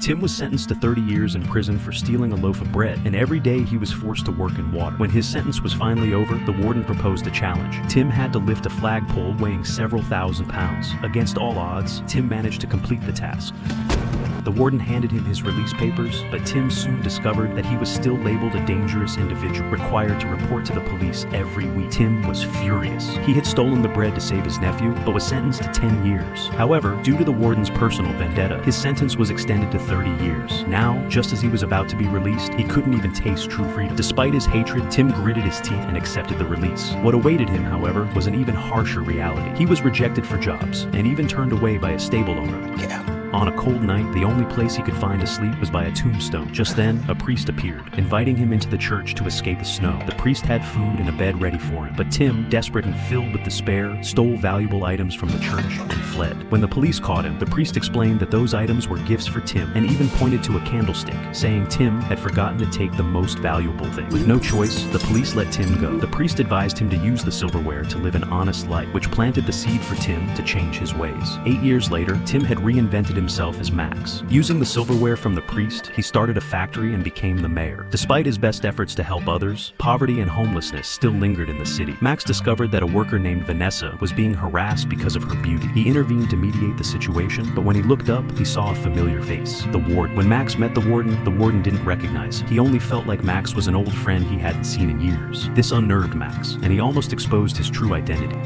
Tim was sentenced to 30 years in prison for stealing a loaf of bread, and every day he was forced to work in water. When his sentence was finally over, the warden proposed a challenge. Tim had to lift a flagpole weighing several thousand pounds. Against all odds, Tim managed to complete the task. The warden handed him his release papers, but Tim soon discovered that he was still labeled a dangerous individual, required to report to the police every week. Tim was furious. He had stolen the bread to save his nephew, but was sentenced to 10 years. However, due to the warden's personal vendetta, his sentence was extended to 30 years. Now, just as he was about to be released, he couldn't even taste true freedom. Despite his hatred, Tim gritted his teeth and accepted the release. What awaited him, however, was an even harsher reality. He was rejected for jobs, and even turned away by a stable owner. Get out. On a cold night, the only place he could find to sleep was by a tombstone. Just then, a priest appeared, inviting him into the church to escape the snow. The priest had food and a bed ready for him, but Tim, desperate and filled with despair, stole valuable items from the church and fled. When the police caught him, the priest explained that those items were gifts for Tim, and even pointed to a candlestick, saying Tim had forgotten to take the most valuable thing. With no choice, the police let Tim go. The priest advised him to use the silverware to live an honest life, which planted the seed for Tim to change his ways. 8 years later, Tim had reinvented himself as Max. Using the silverware from the priest, he started a factory and became the mayor. Despite his best efforts to help others, poverty and homelessness still lingered in the city. Max discovered that a worker named Vanessa was being harassed because of her beauty. He intervened to mediate the situation, but when he looked up, he saw a familiar face, the warden. When Max met the warden didn't recognize him. He only felt like Max was an old friend he hadn't seen in years. This unnerved Max, and he almost exposed his true identity.